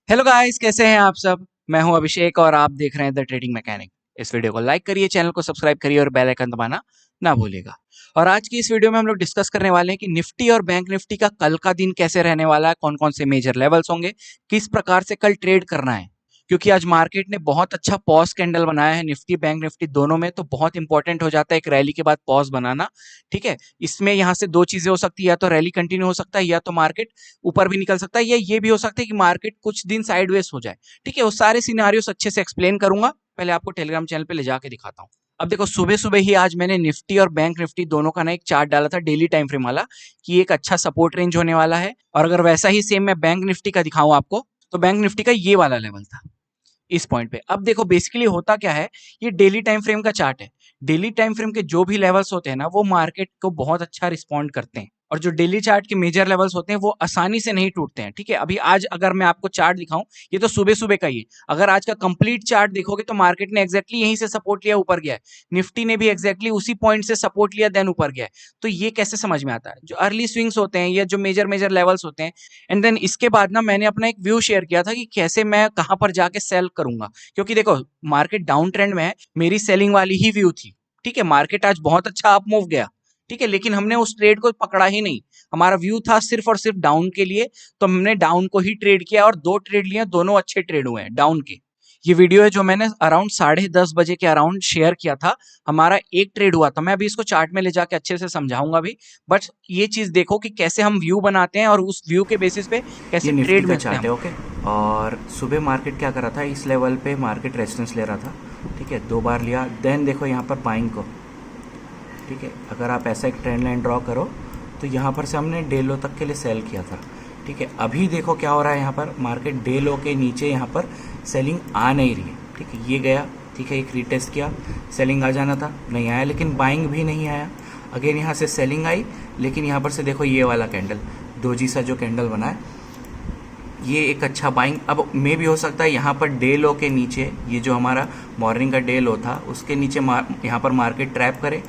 Hello guys, कैसे हैं आप सब। मैं हूं अभिषेक और आप देख रहे हैं द ट्रेडिंग मैकेनिक। इस वीडियो को लाइक करिए, चैनल को सब्सक्राइब करिए और बेल आइकन दबाना ना भूलिएगा। और आज की इस वीडियो में हम लोग डिस्कस करने वाले हैं कि निफ्टी और बैंक निफ्टी का कल का दिन कैसे रहने वाला है, कौन कौन से मेजर लेवल्स होंगे, किस प्रकार से कल ट्रेड करना है। क्योंकि आज मार्केट ने बहुत अच्छा पॉज कैंडल बनाया है, निफ्टी बैंक निफ्टी दोनों में, तो बहुत इंपॉर्टेंट हो जाता है एक रैली के बाद पॉज बनाना। ठीक है, इसमें यहाँ से दो चीजें हो सकती है, या तो रैली कंटिन्यू हो सकता है या तो मार्केट ऊपर भी निकल सकता है, या ये भी हो सकता है कि मार्केट कुछ दिन साइडवेज हो जाए। ठीक है, वो सारे सिनारियोस अच्छे से एक्सप्लेन करूंगा। पहले आपको टेलीग्राम चैनल पे ले जाके दिखाता हूँ। अब देखो, सुबह सुबह ही आज मैंने निफ्टी और बैंक निफ्टी दोनों का ना एक चार्ट डाला था डेली टाइम फ्रेम वाला, कि एक अच्छा सपोर्ट रेंज होने वाला है। और अगर वैसा ही सेम मैं बैंक निफ्टी का दिखाऊं आपको, तो बैंक निफ्टी का ये वाला लेवल था इस पॉइंट पे। अब देखो बेसिकली होता क्या है, ये डेली टाइम फ्रेम का चार्ट है। डेली टाइम फ्रेम के जो भी लेवल्स होते हैं ना, वो मार्केट को बहुत अच्छा रिस्पॉन्ड करते हैं। और जो डेली चार्ट के मेजर लेवल्स होते हैं वो आसानी से नहीं टूटते हैं। ठीक है, अभी आज अगर मैं आपको चार्ट दिखाऊं, ये तो सुबह सुबह का ही है। अगर आज का कंप्लीट चार्ट देखोगे तो मार्केट ने एग्जैक्टली यहीं से सपोर्ट लिया, ऊपर गया है। निफ्टी ने भी एग्जैक्टली उसी पॉइंट से सपोर्ट लिया, देन ऊपर गया है। तो ये कैसे समझ में आता है, जो अर्ली स्विंग्स होते हैं या जो मेजर मेजर लेवल्स होते हैं। एंड देन इसके बाद ना मैंने अपना एक व्यू शेयर किया था कि कैसे मैं कहां पर जाके सेल करूंगा। क्योंकि देखो, मार्केट डाउन ट्रेंड में है, मेरी सेलिंग वाली ही व्यू थी। ठीक है, मार्केट आज बहुत अच्छा अप मूव गया। ठीक है, लेकिन हमने उस ट्रेड को पकड़ा ही नहीं। हमारा व्यू था सिर्फ और सिर्फ डाउन के लिए, तो हमने डाउन को ही ट्रेड किया और दो ट्रेड लिए, दोनों अच्छे ट्रेड हुए हैं डाउन के। ये वीडियो है जो मैंने अराउंड 10:30 बजे के अराउंड शेयर किया था। हमारा एक ट्रेड हुआ था। मैं अभी इसको चार्ट में ले जाके अच्छे से समझाऊंगा भी। बट ये चीज देखो कि कैसे हम व्यू बनाते हैं और उस व्यू के बेसिस पे कैसे ये निफ्टी ट्रेड का मिलते हैं चार्ट है, हमको। ओके। और सुबह मार्केट क्या कर रहा था, इस लेवल पे मार्केट रेजिस्टेंस ले रहा था। ठीक है, दो बार लिया, देन देखो यहाँ पर बाइंग को। ठीक है, अगर आप ऐसा एक ट्रेंड लाइन ड्रॉ करो तो यहाँ पर से हमने डे लो तक के लिए सेल किया था। ठीक है, अभी देखो क्या हो रहा है, यहाँ पर मार्केट डे लो के नीचे यहाँ पर सेलिंग आ नहीं रही है। ठीक है, ये गया, ठीक है, एक रीटेस्ट किया, सेलिंग आ जाना था, नहीं आया, लेकिन बाइंग भी नहीं आया। अगेन यहाँ से सेलिंग आई, लेकिन यहाँ पर से देखो ये वाला कैंडल, दोजी सा जो कैंडल बना है, ये एक अच्छा बाइंग। अब मे भी हो सकता है यहाँ पर डे लो के नीचे, ये जो हमारा मॉर्निंग का डे लो था उसके नीचे यहाँ पर मार्केट ट्रैप करे,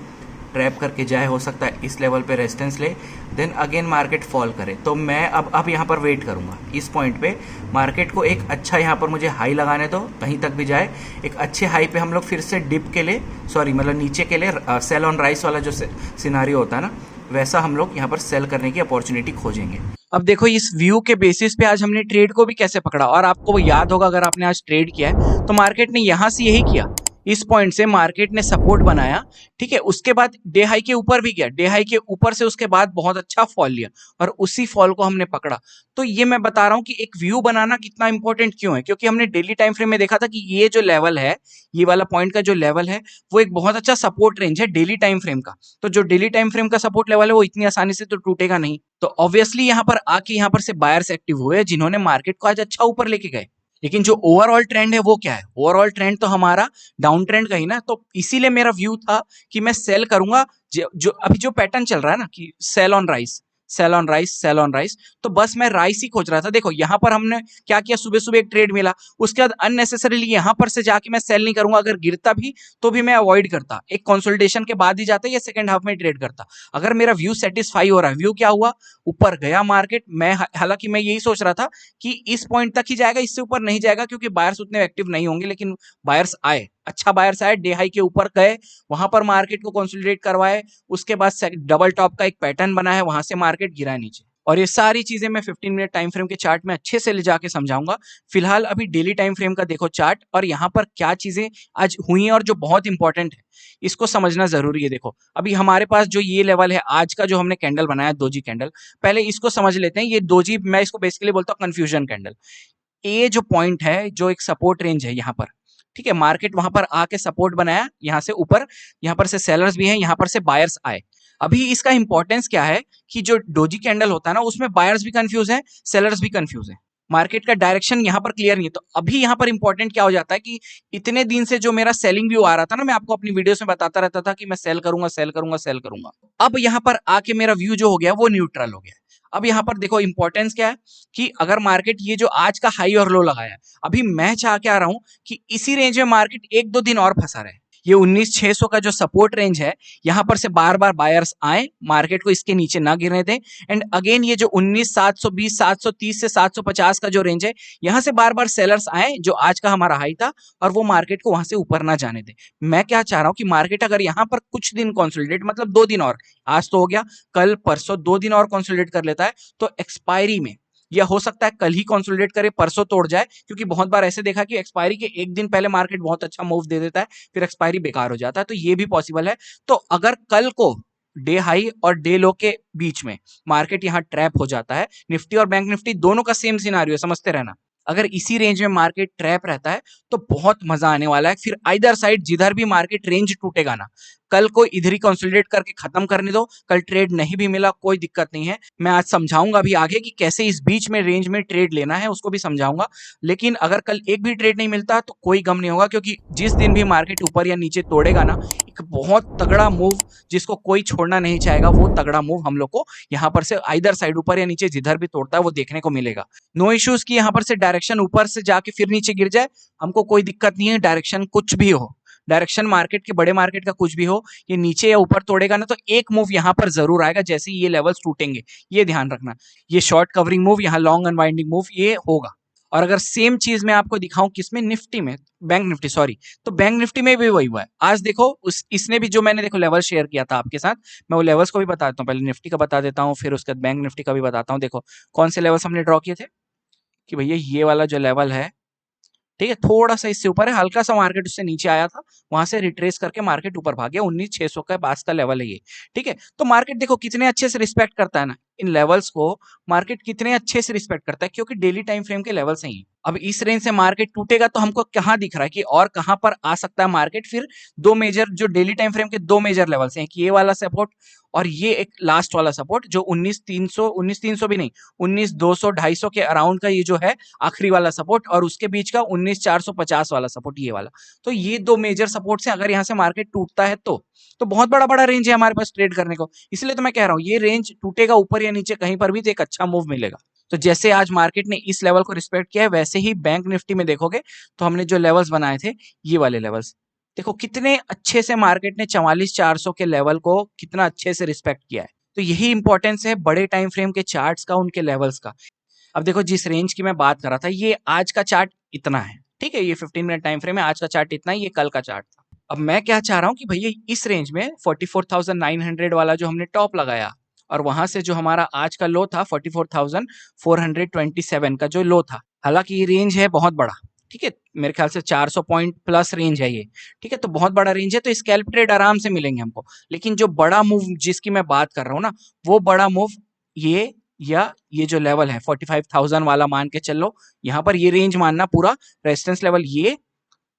ट्रैप करके जाए, हो सकता है इस लेवल पे रेजिस्टेंस ले, देन अगेन मार्केट फॉल करे। तो मैं अब यहाँ पर वेट करूँगा इस पॉइंट पे। मार्केट को एक अच्छा यहाँ पर मुझे हाई लगाने दो, कहीं तक भी जाए, एक अच्छे हाई पे हम लोग फिर से डिप के लिए, सॉरी मतलब नीचे के लिए सेल ऑन राइस वाला जो सिनारियो होता है ना, वैसा हम लोग यहाँ पर सेल करने की अपॉर्चुनिटी खोजेंगे। अब देखो, इस व्यू के बेसिस पे आज हमने ट्रेड को भी कैसे पकड़ा, और आपको वो याद होगा अगर आपने आज ट्रेड किया है, तो मार्केट ने यहां से यही किया। इस पॉइंट से मार्केट ने सपोर्ट बनाया। ठीक है, उसके बाद डे हाई के ऊपर भी गया, डे हाई के ऊपर से उसके बाद बहुत अच्छा फॉल लिया, और उसी फॉल को हमने पकड़ा। तो ये मैं बता रहा हूं कि एक व्यू बनाना कितना इंपॉर्टेंट क्यों है, क्योंकि हमने डेली टाइम फ्रेम में देखा था कि ये जो लेवल है, ये वाला पॉइंट का जो लेवल है, वो एक बहुत अच्छा सपोर्ट रेंज है डेली टाइम फ्रेम का। तो जो डेली टाइम फ्रेम का सपोर्ट लेवल है वो इतनी आसानी से तो टूटेगा नहीं। तो ऑब्वियसली यहाँ पर आके यहाँ पर से बायर्स एक्टिव हुए, जिन्होंने मार्केट को आज अच्छा ऊपर लेके गए। लेकिन जो ओवरऑल ट्रेंड है वो क्या है, ओवरऑल ट्रेंड तो हमारा डाउन ट्रेंड का ही ना। तो इसीलिए मेरा व्यू था कि मैं सेल करूंगा। जो अभी जो पैटर्न चल रहा है ना, कि sale on rice, sale on rice, sale on rice, तो बस मैं राइस ही खोज रहा था। देखो यहाँ पर हमने क्या किया, सुबह सुबह एक ट्रेड मिला, उसके बाद अननेसेसरीली यहाँ पर से जाके मैं सेल नहीं करूंगा। अगर गिरता भी तो भी मैं अवॉइड करता, एक कंसोलिडेशन के बाद ही जाता या सेकंड हाफ में ट्रेड करता। अगर मेरा व्यू सेटिस्फाई हो रहा है, व्यू क्या हुआ, ऊपर गया मार्केट। मैं हालांकि मैं यही सोच रहा था कि इस पॉइंट तक ही जाएगा, इससे ऊपर नहीं जाएगा, क्योंकि बायर्स उतने एक्टिव नहीं होंगे। लेकिन बायर्स आए, अच्छा बायर्स आए, डे हाई के ऊपर गए, वहां पर मार्केट को कंसोलिडेट करवाए। उसके बाद डबल टॉप का एक पैटर्न बना है, वहां से मार्केट गिरा नीचे। और ये सारी चीजें मैं 15 मिनट टाइम फ्रेम के चार्ट में अच्छे से ले जाके समझाऊंगा। फिलहाल अभी डेली टाइम फ्रेम का देखो चार्ट, और यहाँ पर क्या चीजें आज हुई हैं और जो बहुत इंपॉर्टेंट है, इसको समझना जरूरी है। देखो, अभी हमारे पास जो ये लेवल है आज का, जो हमने कैंडल बनाया दोजी कैंडल, पहले इसको समझ लेते हैं। ये दोजी, मैं इसको बेसिकली बोलता हूँ कंफ्यूजन कैंडल। ये जो पॉइंट है, जो एक सपोर्ट रेंज है यहाँ पर, ठीक है, मार्केट वहां पर आके सपोर्ट बनाया, यहाँ से ऊपर, यहाँ पर से सेलर्स भी हैं, यहाँ पर से बायर्स आए। अभी इसका इंपॉर्टेंस क्या है कि जो डोजी कैंडल होता है ना, उसमें बायर्स भी कंफ्यूज है, सेलर्स भी कंफ्यूज है। मार्केट का डायरेक्शन यहाँ पर क्लियर नहीं है। तो अभी यहाँ पर इंपॉर्टेंट क्या हो जाता है कि इतने दिन से जो मेरा सेलिंग व्यू आ रहा था ना, मैं आपको अपनी वीडियोस में बताता रहता था कि मैं सेल करूंगा, सेल करूंगा, सेल करूंगा। अब यहाँ पर आके मेरा व्यू जो हो गया वो न्यूट्रल हो गया। अब यहाँ पर देखो इंपॉर्टेंस क्या है, कि अगर मार्केट ये जो आज का हाई और लो लगाया है, अभी मैं चाह के आ रहा हूं कि इसी रेंज में मार्केट एक दो दिन और फंसा रहे। ये 19,600 का जो सपोर्ट रेंज है, यहां पर से बार बार बायर्स आए, मार्केट को इसके नीचे ना गिरने दें। एंड अगेन ये जो 19,720, 730 से 750 का जो रेंज है, यहां से बार बार सेलर्स आए, जो आज का हमारा हाई था, और वो मार्केट को वहां से ऊपर ना जाने दें। मैं क्या चाह रहा हूं कि मार्केट अगर यहां पर कुछ दिन कंसोलिडेट, मतलब 2 दिन और, आज तो हो गया, कल परसों 2 दिन और कंसोलिडेट कर लेता है, तो एक्सपायरी में, या हो सकता है कल ही कंसोलिडेट करे, परसों तोड़ जाए, क्योंकि बहुत बार ऐसे देखा कि एक्सपायरी के एक दिन पहले मार्केट बहुत अच्छा मूव दे देता है, फिर एक्सपायरी बेकार हो जाता है, तो ये भी पॉसिबल है। तो अगर कल को डे हाई और डे लो के बीच में मार्केट यहां ट्रैप हो जाता है, निफ्टी और बैंक निफ्टी दोनों का सेम सिनारियो, समझते रहना, अगर इसी रेंज में मार्केट ट्रैप रहता है तो बहुत मजा आने वाला है। फिर आइदर साइड जिधर भी मार्केट रेंज टूटेगा ना, कल को इधर ही कंसोलिडेट करके खत्म करने दो, कल ट्रेड नहीं भी मिला कोई दिक्कत नहीं है, मैं आज समझाऊंगा भी आगे कि कैसे इस बीच में रेंज में ट्रेड लेना है, उसको भी समझाऊंगा। लेकिन अगर कल एक भी ट्रेड नहीं मिलता तो कोई गम नहीं होगा, क्योंकि जिस दिन भी मार्केट ऊपर या नीचे तोड़ेगा ना, एक बहुत तगड़ा मूव जिसको कोई छोड़ना नहीं चाहेगा, वो तगड़ा मूव हम लोग को यहाँ पर से आइदर साइड ऊपर या नीचे जिधर भी तोड़ता है वो देखने को मिलेगा। नो इश्यूज की यहाँ पर से डायरेक्शन ऊपर से जाके फिर नीचे गिर जाए, हमको कोई दिक्कत नहीं है, डायरेक्शन कुछ भी हो, डायरेक्शन मार्केट के, बड़े मार्केट का कुछ भी हो, ये नीचे या ऊपर तोड़ेगा ना तो एक मूव यहां पर जरूर आएगा जैसे ही ये लेवल्स टूटेंगे, ये ध्यान रखना। ये शॉर्ट कवरिंग मूव, यहाँ लॉन्ग अनवाइंडिंग मूव, ये होगा। और अगर सेम चीज मैं आपको दिखाऊं किसमें, निफ्टी में, बैंक निफ्टी सॉरी, तो बैंक निफ्टी में भी वही हुआ है। आज देखो इसने भी जो मैंने देखो लेवल शेयर किया था आपके साथ, मैं वो लेवल्स को भी बता देता हूँ, पहले निफ्टी का बता देता हूँ, फिर उसके बाद बैंक निफ्टी का भी बताता हूँ। देखो कौन से लेवल्स हमने ड्रॉ किए थे, कि भैया ये वाला जो लेवल है, ठीक है, थोड़ा सा इससे ऊपर है, हल्का सा मार्केट उससे नीचे आया था, वहां से रिट्रेस करके मार्केट ऊपर भाग गया, 19,600 के पास का लेवल है ये। ठीक है, तो मार्केट देखो कितने अच्छे से रिस्पेक्ट करता है ना इन लेवल्स को, मार्केट कितने अच्छे से रिस्पेक्ट करता है, क्योंकि डेली टाइम फ्रेम के लेवल्स हैं ये। अब इस रेंज से मार्केट टूटेगा तो हमको कहां दिख रहा है कि और कहां पर आ सकता है मार्केट, फिर दो मेजर जो डेली टाइम फ्रेम के दो मेजर लेवल्स हैं, कि ये वाला सपोर्ट और ये एक लास्ट वाला सपोर्ट जो 19,300 भी नहीं, 19,200 250 के अराउंड का ये जो है आखिरी वाला सपोर्ट, और उसके बीच का 19,450 वाला सपोर्ट, ये वाला। तो ये दो मेजर सपोर्ट से अगर यहां से मार्केट टूटता है तो बहुत बड़ा बड़ा रेंज है हमारे पास ट्रेड करने को। इसलिए तो मैं कह रहा हूं ये रेंज टूटेगा ऊपर या नीचे कहीं पर भी तो एक अच्छा मूव मिलेगा। तो जैसे आज मार्केट ने इस लेवल को रिस्पेक्ट किया है, वैसे ही बैंक निफ्टी में देखोगे तो हमने जो लेवल्स बनाए थे, ये वाले लेवल्स देखो कितने अच्छे से मार्केट ने 44,400 के लेवल को कितना अच्छे से रिस्पेक्ट किया है। तो यही इंपॉर्टेंस है बड़े टाइम फ्रेम के चार्ट्स का, उनके लेवल्स का। अब देखो जिस रेंज की मैं बात कर रहा था, ये आज का चार्ट इतना है, ठीक है, ये 15 मिनट टाइम फ्रेम है, आज का चार्ट इतना है, ये कल का चार्ट था। अब मैं क्या चाह रहा हूं कि भैया इस रेंज में 44,900 वाला जो हमने टॉप लगाया, और वहां से जो हमारा आज का लो था 44,427 का जो लो था, हालांकि ये रेंज है बहुत बड़ा, ठीक है, मेरे ख्याल से 400 पॉइंट प्लस रेंज है ये, ठीक है, तो बहुत बड़ा रेंज है, तो स्कैल्प ट्रेड आराम से मिलेंगे हमको। लेकिन जो बड़ा मूव जिसकी मैं बात कर रहा हूँ ना, वो बड़ा मूव ये, या ये जो लेवल है 45,000 वाला मान के चलो, यहाँ पर ये रेंज मानना पूरा रेजिस्टेंस लेवल, ये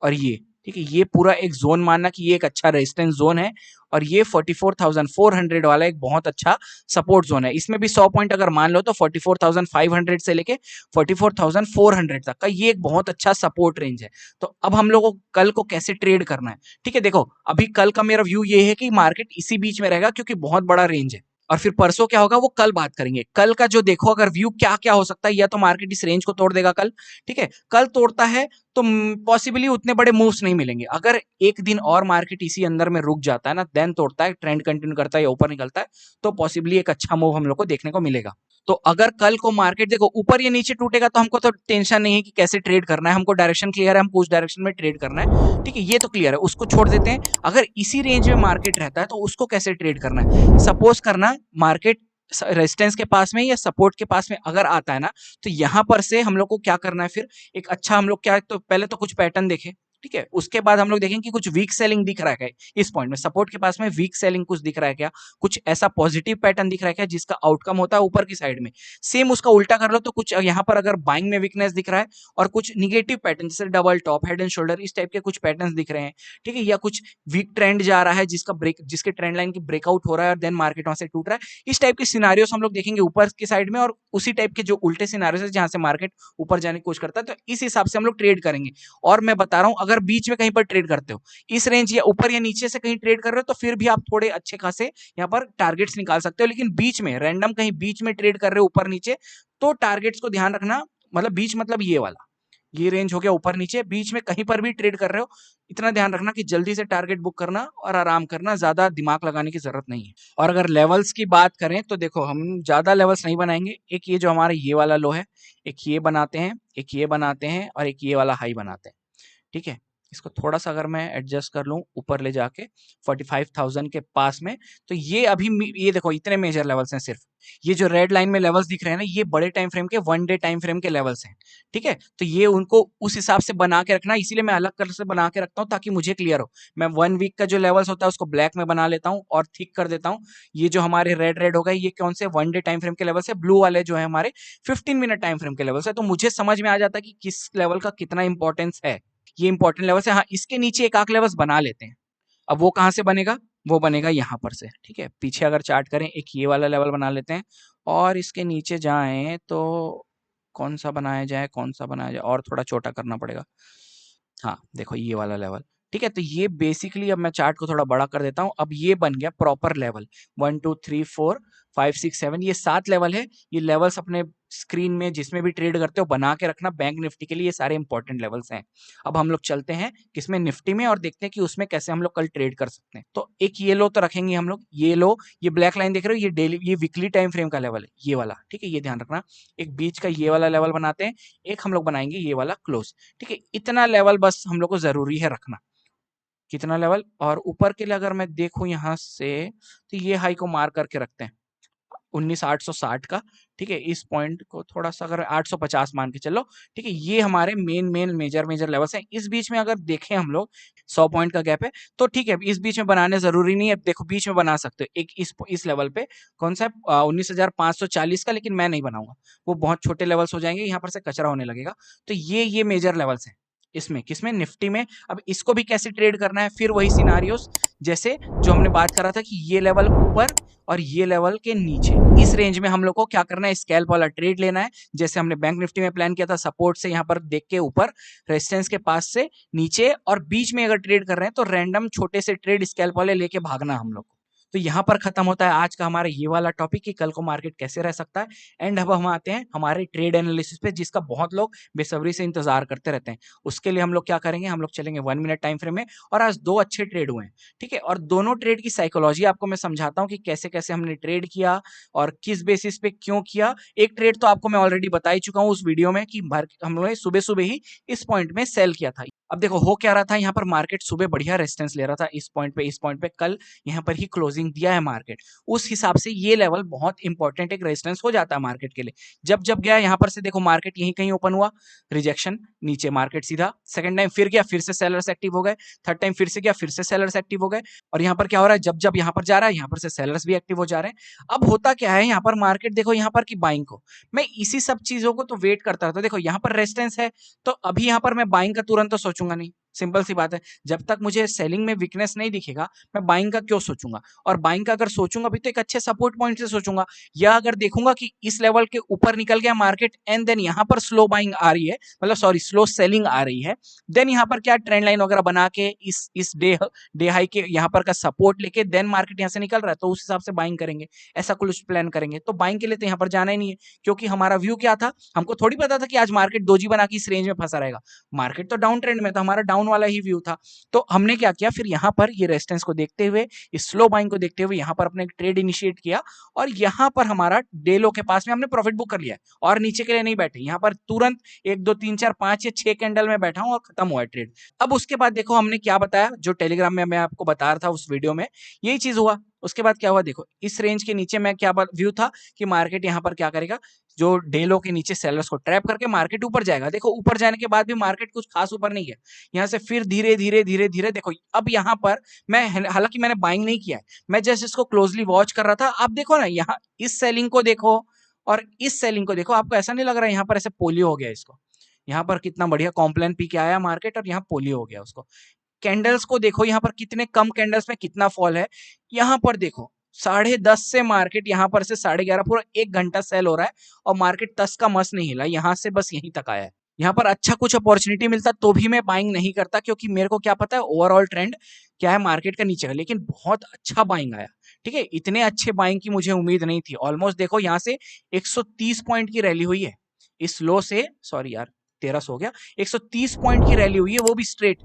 और ये, ठीक है, ये पूरा एक जोन मानना कि ये एक अच्छा रेजिस्टेंस जोन है, और ये 44,400 वाला एक बहुत अच्छा सपोर्ट जोन है। इसमें भी 100 पॉइंट अगर मान लो तो 44,500 से लेके 44,400 तक का ये एक बहुत अच्छा सपोर्ट रेंज है। तो अब हम लोगों को कल को कैसे ट्रेड करना है, ठीक है, देखो अभी कल का मेरा व्यू ये है कि मार्केट इसी बीच में रहेगा, क्योंकि बहुत बड़ा रेंज है, और फिर परसों क्या होगा वो कल बात करेंगे। कल का जो देखो अगर व्यू क्या क्या हो सकता है, या तो मार्केट इस रेंज को तोड़ देगा कल, ठीक है, कल तोड़ता है तो पॉसिबली उतने बड़े मूव्स नहीं मिलेंगे। अगर एक दिन और मार्केट इसी अंदर में रुक जाता है ना, देन तोड़ता है, ट्रेंड कंटिन्यू करता है या ऊपर निकलता है, तो पॉसिबली एक अच्छा मूव हम लोग को देखने को मिलेगा। तो अगर कल को मार्केट देखो ऊपर या नीचे टूटेगा तो हमको तो टेंशन नहीं है कि कैसे ट्रेड करना है, हमको डायरेक्शन क्लियर है, हमको उस डायरेक्शन में ट्रेड करना है, ठीक है, ये तो क्लियर है, उसको छोड़ देते हैं। अगर इसी रेंज में मार्केट रहता है तो उसको कैसे ट्रेड करना है, सपोज करना मार्केट रेजिस्टेंस के पास में या सपोर्ट के पास में अगर आता है ना, तो यहां पर से हम लोग को क्या करना है, फिर एक अच्छा हम लोग क्या, तो पहले तो कुछ पैटर्न देखें, ठीक है, उसके बाद हम लोग देखेंगे कि कुछ वीक सेलिंग दिख रहा है क्या इस पॉइंट में, सपोर्ट के पास में वीक सेलिंग कुछ दिख रहा है क्या, कुछ ऐसा पॉजिटिव पैटर्न दिख रहा है क्या जिसका आउटकम होता है ऊपर की साइड में। सेम उसका उल्टा कर लो तो कुछ यहाँ पर अगर बाइंग में वीकनेस दिख रहा है, और कुछ निगेटिव पैटर्न जैसे double top, head and shoulder, इस टाइप के कुछ पैटर्न दिख रहे हैं, ठीक है, या कुछ वीक ट्रेंड जा रहा है जिसके ट्रेंड लाइन की ब्रेकआउट हो रहा है और देन मार्केट वहां से टूट रहा है, इस टाइप के सिनारियोस हम लोग देखेंगे ऊपर की साइड में, और उसी टाइप के जो उल्टे सिनारियोस है जहां से मार्केट ऊपर जाने की कोशिश करता है, तो इस हिसाब से हम लोग ट्रेड करेंगे। और मैं बता रहा हूं अगर बीच में कहीं पर ट्रेड करते हो, इस रेंज या ऊपर या नीचे से कहीं ट्रेड कर रहे हो, तो फिर भी आप थोड़े अच्छे खासे यहाँ पर टारगेट्स निकाल सकते हो। लेकिन बीच में रैंडम कहीं बीच में ट्रेड कर रहे हो ऊपर नीचे, तो टारगेट्स को ध्यान रखना, मतलब बीच मतलब ये वाला, ये रेंज हो गया ऊपर नीचे, बीच में कहीं पर भी ट्रेड कर रहे हो, इतना ध्यान रखना कि जल्दी से टारगेट बुक करना और आराम करना, ज्यादा दिमाग लगाने की जरूरत नहीं है। और अगर लेवल्स की बात करें तो देखो हम ज्यादा लेवल्स नहीं बनाएंगे, एक ये जो हमारा ये वाला लो है, एक ये बनाते हैं, एक ये बनाते हैं और एक ये वाला हाई बनाते हैं, ठीक है। इसको थोड़ा सा अगर मैं एडजस्ट कर लूं ऊपर ले जाके 45,000 के पास में, तो ये अभी ये देखो इतने मेजर लेवल्स हैं सिर्फ, ये जो रेड लाइन में लेवल्स दिख रहे हैं ना, ये बड़े टाइम फ्रेम के 1 डे टाइम फ्रेम के लेवल्स हैं, ठीक है। तो ये उनको उस हिसाब से बना के रखना, इसीलिए मैं अलग कलर से बना के रखता हूँ ताकि मुझे क्लियर हो। मैं 1 वीक का जो लेवल्स होता है उसको ब्लैक में बना लेता हूँ और थिक कर देता हूँ। ये जो हमारे रेड रेड हो गए, ये कौन से 1 डे टाइम फ्रेम के लेवल्स है, ब्लू वाले जो है हमारे 15 मिनट टाइम फ्रेम के लेवल्स है। तो मुझे समझ में आ जाता है कि किस लेवल का कितना इंपॉर्टेंस है, ये इंपॉर्टेंट लेवल है। हाँ, इसके नीचे एक आंख लेवल्स बना लेते हैं। अब वो कहाँ से बनेगा, वो बनेगा यहाँ पर से, ठीक है। पीछे अगर चार्ट करें, एक ये वाला लेवल बना लेते हैं और इसके नीचे जाएं तो कौन सा बनाया जाए, कौन सा बनाया जाए, और थोड़ा छोटा करना पड़ेगा। हाँ देखो ये वाला लेवल, ठीक है। तो ये बेसिकली, अब मैं चार्ट को थोड़ा बड़ा कर देता हूँ, अब ये बन गया प्रॉपर लेवल। 1 2 3 4 5 6 7, ये 7 लेवल है। ये लेवल्स अपने स्क्रीन में जिसमें भी ट्रेड करते हो बना के रखना, बैंक निफ्टी के लिए ये सारे इंपॉर्टेंट लेवल्स हैं। अब हम लोग चलते हैं किसमें, निफ्टी में, और देखते हैं कि उसमें कैसे हम लोग कल ट्रेड कर सकते हैं। तो एक ये लो तो रखेंगे हम लोग, ये लो, ये ब्लैक लाइन देख रहे हो, ये डेली, ये वीकली टाइम फ्रेम का लेवल है ये वाला, ठीक है, ये ध्यान रखना। एक बीच का ये वाला लेवल बनाते हैं, एक हम लोग बनाएंगे ये वाला क्लोज, ठीक है। इतना लेवल बस हम लोग को जरूरी है रखना, कितना लेवल। और ऊपर के लिए अगर मैं देखूं यहां से, तो ये हाई को मार करके रखते हैं 19,860 का, ठीक है। इस पॉइंट को थोड़ा सा अगर 850 मान के चलो, ठीक है। ये हमारे मेन मेजर मेजर लेवल्स हैं। इस बीच में अगर देखें हम लोग 100 पॉइंट का गैप है, तो ठीक है, इस बीच में बनाने जरूरी नहीं है। देखो बीच में बना सकते हो एक इस लेवल पे, कौन सा है 19,540 का, लेकिन मैं नहीं बनाऊंगा, वो बहुत छोटे लेवल्स हो जाएंगे, यहाँ पर से कचरा होने लगेगा। तो ये मेजर लेवल्स हैं इसमें, किसमें, निफ्टी में। अब इसको भी कैसे ट्रेड करना है, फिर वही सिनारियोस जैसे जो हमने बात करा था कि ये लेवल ऊपर और ये लेवल के नीचे, इस रेंज में हम लोग को क्या करना है, स्कैल्प वाला ट्रेड लेना है। जैसे हमने बैंक निफ्टी में प्लान किया था, सपोर्ट से यहाँ पर देख के ऊपर, रेजिस्टेंस के पास से नीचे, और बीच में अगर ट्रेड कर रहे हैं तो रैंडम छोटे से ट्रेड स्कैल्प वाले लेके भागना हम लोग को। तो यहाँ पर खत्म होता है आज का हमारा ये वाला टॉपिक कि कल को मार्केट कैसे रह सकता है। एंड अब हम आते हैं हमारे ट्रेड एनालिसिस पे, जिसका बहुत लोग बेसब्री से इंतजार करते रहते हैं। उसके लिए हम लोग क्या करेंगे, हम लोग चलेंगे 1 मिनट टाइम फ्रेम में, और आज 2 अच्छे ट्रेड हुए हैं, ठीक है। और दोनों ट्रेड की साइकोलॉजी आपको मैं समझाता हूँ कि कैसे कैसे हमने ट्रेड किया और किस बेसिस पे क्यों किया। एक ट्रेड तो आपको मैं ऑलरेडी बता ही चुका हूँ उस वीडियो में कि हमने सुबह सुबह ही इस पॉइंट में सेल किया था। अब देखो हो क्या रहा था, यहाँ पर मार्केट सुबह बढ़िया रेजिस्टेंस ले रहा था इस पॉइंट पे, इस पॉइंट पे, कल यहाँ पर ही क्लोजिंग दिया है मार्केट, उस हिसाब से ये लेवल बहुत इंपॉर्टेंट एक रेजिस्टेंस हो जाता है मार्केट के लिए। जब जब गया यहाँ पर से, देखो मार्केट यहीं कहीं ओपन हुआ, रिजेक्शन, नीचे मार्केट सीधा, सेकंड टाइम फिर गया, फिर से सेलर्स एक्टिव हो गए, थर्ड टाइम फिर से गया, फिर से सेलर्स एक्टिव हो गए। और यहाँ पर क्या हो रहा है, जब जब यहाँ पर जा रहा है, यहाँ पर से सेलर्स भी एक्टिव हो जा रहे हैं। अब होता क्या है, यहाँ पर मार्केट देखो यहाँ पर की बाइंग को, मैं इसी सब चीजों को तो वेट करता रहता हूँ। देखो यहाँ पर रेजिस्टेंस है, तो अभी यहाँ पर मैं बाइंग का तुरंत तो सोचूंगा नहीं, सिंपल सी बात है। जब तक मुझे सेलिंग में वीकनेस नहीं दिखेगा, मैं बाइंग का क्यों सोचूंगा। और बाइंग का अगर सोचूंगा भी तो एक अच्छे सपोर्ट पॉइंट से सोचूंगा, या अगर देखूंगा कि इस लेवल के ऊपर निकल गया मार्केट एंड देन यहाँ पर स्लो बाइंग आ रही है, मतलब सॉरी स्लो सेलिंग आ रही है, देन यहाँ पर क्या ट्रेंड लाइन वगैरह बना के इस डे हाई के यहाँ पर का सपोर्ट लेके देन मार्केट यहाँ से निकल रहा है, तो उस हिसाब से बाइंग करेंगे, ऐसा कुछ प्लान करेंगे। तो बाइंग के लिए तो यहाँ पर जाना ही नहीं है, क्योंकि हमारा व्यू क्या था, हमको थोड़ी पता था कि आज मार्केट दोजी बना के इस रेंज में फंसा रहेगा। मार्केट तो डाउन ट्रेंड में था, हमारा डाउन वाला ही व्यू था। तो हमने क्या किया, फिर यहाँ पर ये रेजिस्टेंस को देखते हुए, इस स्लो बाइंग को देखते हुए यहाँ पर अपने ट्रेड इनिशिएट किया, और यहाँ पर हमारा डे लो के पास में हमने प्रॉफिट बुक कर लिया है, और नीचे के लिए नहीं बैठे, यहाँ पर तुरंत 1 2 3 4 5 या 6 कैंडल में बैठा हूं और खत्म हुआ है ट्रेड। अब उसके बाद देखो हमने क्या बताया, जो टेलीग्राम में मैं आपको बता रहा था उस वीडियो में, यही चीज हुआ। उसके बाद क्या हुआ, देखो इस रेंज के नीचे मैं क्या व्यू था कि मार्केट यहाँ पर क्या करेगा, जो डे लो के नीचे सेलर्स को ट्रैप करके मार्केट ऊपर जाएगा। देखो ऊपर जाने के बाद भी मार्केट कुछ खास ऊपर नहीं गया, यहाँ से फिर धीरे धीरे धीरे धीरे देखो, अब यहाँ पर मैं, हालांकि मैंने बाइंग नहीं किया है, मैं जस्ट इसको क्लोजली वॉच कर रहा था। आप देखो ना, यहाँ इस सेलिंग को देखो और इस सेलिंग को देखो, आपको ऐसा नहीं लग रहा है यहाँ पर ऐसे पोलियो हो गया इसको, यहाँ पर कितना बढ़िया कॉम्प्लेन पी के आया मार्केट और यहाँ पोलियो हो गया उसको। कैंडल्स को देखो, यहाँ पर कितने कम कैंडल्स में कितना फॉल है, यहाँ पर देखो 10:30 से मार्केट यहाँ पर से 11:30, पूरा 1 घंटा सेल हो रहा है और मार्केट तस का मस नहीं हिला, यहाँ से बस यहीं तक आया है। यहाँ पर अच्छा कुछ अपॉर्चुनिटी मिलता तो भी मैं बाइंग नहीं करता, क्योंकि मेरे को क्या पता है ओवरऑल ट्रेंड क्या है मार्केट का नीचे का, लेकिन बहुत अच्छा बाइंग आया, ठीक है। इतने अच्छे बाइंग की मुझे उम्मीद नहीं थी। ऑलमोस्ट देखो यहाँ से 130 पॉइंट की रैली हुई है इस लो से, सॉरी यार 1300 हो गया, 130 पॉइंट की रैली हुई है, वो भी स्ट्रेट।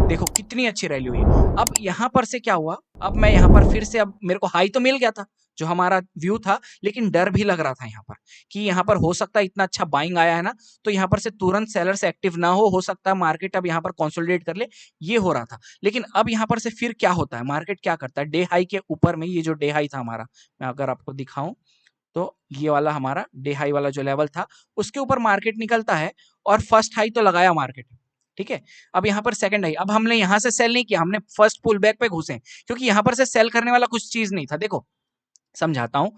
देखो कितनी अच्छी रैली हुई है। अब यहाँ पर से क्या हुआ, अब मैं यहाँ पर फिर से, अब मेरे को हाई तो मिल गया था जो हमारा व्यू था, लेकिन डर भी लग रहा था यहाँ पर कि यहाँ पर हो सकता है इतना अच्छा बाइंग आया है ना, तो यहाँ पर से तुरंत सेलर्स एक्टिव ना हो सकता है मार्केट अब यहाँ पर कंसोलिडेट कर ले, ये हो रहा था। लेकिन अब यहाँ पर से फिर क्या होता है, मार्केट क्या करता है, डे हाई के ऊपर में, ये जो डे हाई था हमारा, मैं अगर आपको दिखाऊं तो ये वाला हमारा डे हाई वाला जो लेवल था, उसके ऊपर मार्केट निकलता है और फर्स्ट हाई तो लगाया मार्केट, ठीक है। अब यहाँ पर सेकंड हाई, अब हमने यहाँ से सेल नहीं किया, हमने फर्स्ट पुल बैक पे घुसे, क्योंकि यहाँ पर से सेल करने वाला कुछ चीज नहीं था। देखो समझाता हूं,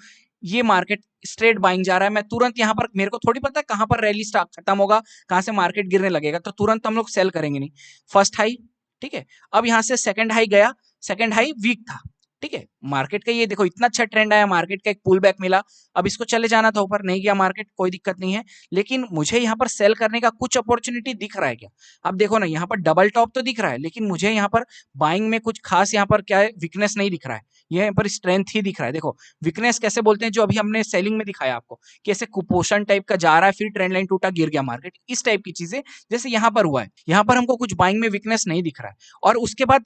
ये मार्केट स्ट्रेट बाइंग जा रहा है, मैं तुरंत यहाँ पर, मेरे को थोड़ी पता है कहां पर रैली स्टार्ट खत्म होगा, कहां से मार्केट गिरने लगेगा, तो तुरंत हम लोग सेल करेंगे नहीं। फर्स्ट हाई, ठीक है। अब यहां से सेकंड हाई गया, सेकंड हाई वीक था, ठीक है। मार्केट का ये देखो इतना अच्छा ट्रेंड आया, मार्केट का एक पुल बैक मिला, अब इसको चले जाना था ऊपर, नहीं गया मार्केट, कोई दिक्कत नहीं है। लेकिन मुझे यहाँ पर सेल करने का कुछ अपॉर्चुनिटी दिख रहा है क्या, अब देखो ना, यहाँ पर डबल टॉप तो दिख रहा है, लेकिन मुझे यहाँ पर बाइंग में कुछ खास यहाँ पर क्या है, वीकनेस नहीं दिख रहा है, यहाँ पर स्ट्रेंथ ही दिख रहा है। देखो वीकनेस कैसे बोलते हैं, जो अभी हमने सेलिंग में दिखाया आपको, कैसे कुपोषण टाइप का जा रहा है, फिर ट्रेंड लाइन टूटा, गिर गया मार्केट, इस टाइप की चीजें जैसे यहाँ पर हुआ है। यहाँ पर हमको कुछ बाइंग में वीकनेस नहीं दिख रहा है, और उसके बाद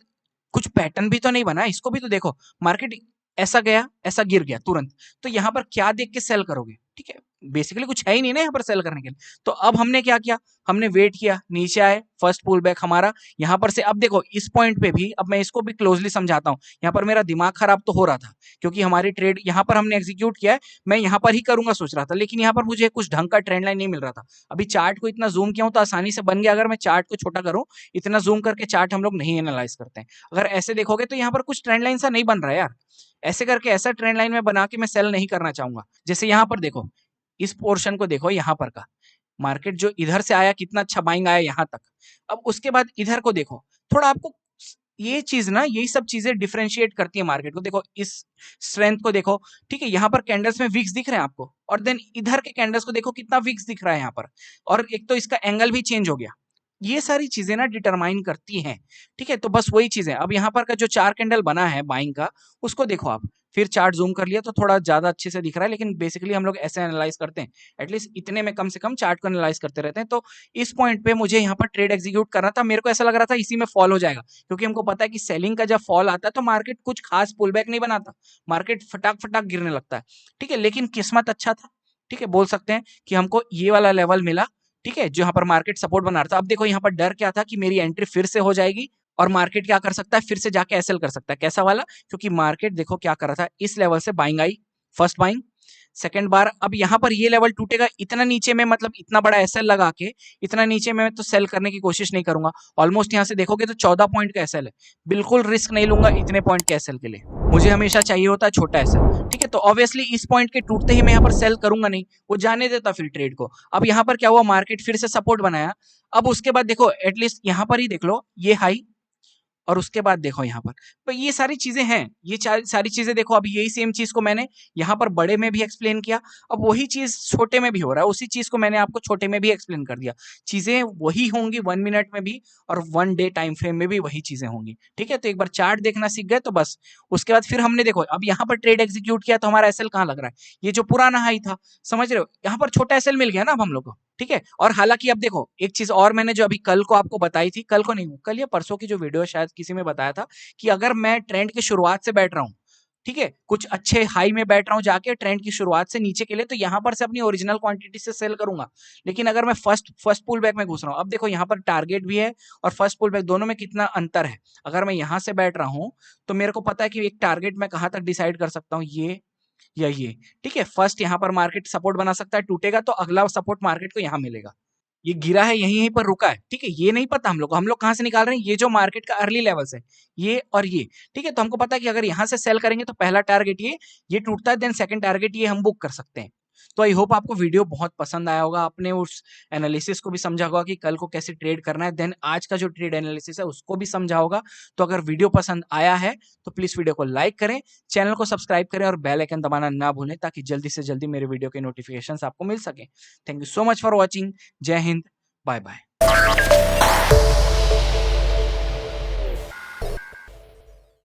कुछ पैटर्न भी तो नहीं बना है, इसको भी तो देखो, मार्केट ऐसा गया, ऐसा गिर गया तुरंत, तो यहाँ पर क्या देख के सेल करोगे, ठीक है। बेसिकली कुछ है ही नहीं ना यहाँ पर सेल करने के लिए। तो अब हमने क्या किया, हमने वेट किया, नीचे आए, फर्स्ट पुल बैक हमारा यहाँ पर से। अब देखो इस पॉइंट पे भी, अब मैं इसको भी क्लोजली समझाता हूँ, यहाँ पर मेरा दिमाग खराब तो हो रहा था, क्योंकि हमारी ट्रेड यहाँ पर हमने एग्जीक्यूट किया है, मैं यहाँ पर ही करूंगा सोच रहा था, लेकिन यहाँ पर मुझे कुछ ढंग का ट्रेंड लाइन नहीं मिल रहा था। अभी चार्ट को इतना जूम किया हूं तो आसानी से बन गया, अगर मैं चार्ट को छोटा करूं, इतना जूम करके चार्ट हम लोग नहीं एनालाइज करते हैं, अगर ऐसे देखोगे तो यहाँ पर कुछ ट्रेंड लाइन सा नहीं बन रहा है यार, ऐसे करके ऐसा ट्रेंड लाइन में बना के मैं सेल नहीं करना चाहूंगा। जैसे यहाँ पर देखो, इस पोर्शन को देखो, यहाँ पर का मार्केट जो इधर से आया, कितना अच्छा बाइंग आया यहाँ तक, अब उसके बाद इधर को देखो, थोड़ा आपको ये चीज ना, यही सब चीजें डिफरेंशिएट करती है मार्केट को। देखो इस स्ट्रेंथ को देखो, ठीक है, यहाँ पर कैंडल्स में विक्स दिख रहे हैं आपको, और देन इधर के कैंडल्स को देखो कितना विक्स दिख रहा है यहाँ पर, और एक तो इसका एंगल भी चेंज हो गया, ये सारी चीजें ना डिटरमाइन करती हैं, ठीक है। तो बस वही चीजें, अब यहाँ पर का जो चार कैंडल बना है बाइंग का, उसको देखो आप, फिर चार्ट जूम कर लिया तो थोड़ा ज्यादा अच्छे से दिख रहा है, लेकिन बेसिकली हम लोग ऐसे एनालाइज करते हैं, एटलीस्ट इतने में कम से कम चार्ट को एनालाइज करते रहते हैं। तो इस पॉइंट पे मुझे यहाँ पर ट्रेड एग्जीक्यूट करना था, मेरे को ऐसा लग रहा था इसी में फॉल हो जाएगा, क्योंकि हमको पता है कि सेलिंग का जब फॉल आता है तो मार्केट कुछ खास पुल बैक नहीं बनाता, मार्केट फटाक फटाक गिरने लगता है, ठीक है। लेकिन किस्मत अच्छा था, ठीक है, बोल सकते हैं कि हमको ये वाला लेवल मिला, ठीक है, जो यहाँ पर मार्केट सपोर्ट बना रहा था। अब देखो यहाँ पर डर क्या था कि मेरी एंट्री फिर से हो जाएगी और मार्केट क्या कर सकता है, फिर से जाके एसएल कर सकता है, कैसा वाला, क्योंकि मार्केट देखो क्या कर रहा था, इस लेवल से buying I, first buying, second बार, अब यहाँ पर ये लेवल टूटेगा, इतना नीचे में, मतलब इतना बड़ा एसएल लगा के इतना नीचे में तो सेल करने की कोशिश नहीं करूंगा। ऑलमोस्ट यहाँ से देखोगे तो 14 पॉइंट का एसएल है, बिल्कुल रिस्क नहीं लूंगा इतने पॉइंट के एसएल के लिए, मुझे हमेशा चाहिए होता है छोटा एसएल, ठीक है। तो ऑब्वियसली इस पॉइंट के टूटते ही मैं यहाँ पर सेल करूंगा नहीं, वो जाने देता फिर ट्रेड को। अब यहाँ पर क्या हुआ, मार्केट फिर से सपोर्ट बनाया, अब उसके बाद देखो एटलीस्ट यहाँ पर ही देख लो, ये हाई, और उसके बाद देखो यहाँ पर, तो ये सारी चीजें हैं, ये सारी चीजें देखो, अब यही सेम चीज को मैंने यहाँ पर बड़े में भी एक्सप्लेन किया, अब वही चीज छोटे में भी हो रहा है, उसी चीज को मैंने आपको छोटे में भी एक्सप्लेन कर दिया, चीजें वही होंगी 1 मिनट में भी, और 1 डे टाइम फ्रेम में भी वही चीजें होंगी, ठीक है। तो एक बार चार्ट देखना सीख गए तो बस, उसके बाद फिर हमने देखो, अब यहाँ पर ट्रेड एग्जीक्यूट किया तो हमारा एसएल कहाँ लग रहा है, ये जो पुराना हाई था, समझ रहे हो, यहाँ पर छोटा एसएल मिल गया ना अब हम लोग को, ठीक है। और हालांकि अब देखो एक चीज और, मैंने जो अभी कल को आपको बताई थी, कल को नहीं, कल या परसों की जो वीडियो शायद किसी में बताया था, कि अगर मैं ट्रेंड की शुरुआत से बैठ रहा हूं, ठीक है, कुछ अच्छे हाई में बैठ रहा हूं जाके ट्रेंड की शुरुआत से नीचे के लिए, तो यहां पर से अपनी ओरिजिनल क्वांटिटी से सेल करूंगा। लेकिन अगर मैं फर्स्ट पुल बैक में घुस रहा हूं, अब देखो यहां पर टारगेट भी है और फर्स्ट पुल बैक दोनों में कितना अंतर है, अगर मैं यहां से बैठ रहा हूं तो मेरे को पता है कि एक टारगेट मैं कहां तक डिसाइड कर सकता हूं, ये या ये, ठीक है। फर्स्ट यहां पर मार्केट सपोर्ट बना सकता है, टूटेगा तो अगला सपोर्ट मार्केट को यहां मिलेगा, ये गिरा है यहीं यहीं पर रुका है, ठीक है, ये नहीं पता हम लोग को, हम लोग कहां से निकाल रहे हैं, ये जो मार्केट का अर्ली लेवल्स है, ये और ये, ठीक है। तो हमको पता है कि अगर यहां से सेल करेंगे तो पहला टारगेट ये टूटता है, देन सेकंड टारगेट ये हम बुक कर सकते हैं। तो आई होप आपको वीडियो बहुत पसंद आया होगा, आपने उस एनालिसिस को भी समझा होगा कि कल को कैसे ट्रेड करना है, देन आज का जो ट्रेड एनालिसिस है उसको भी समझा होगा। तो अगर वीडियो पसंद आया है तो प्लीज वीडियो को लाइक करें, चैनल को सब्सक्राइब करें और बेल आइकन दबाना ना भूलें, ताकि जल्दी से जल्दी मेरे वीडियो के नोटिफिकेशन आपको मिल सके। Thank you so much for watching, जय हिंद, बाय बाय।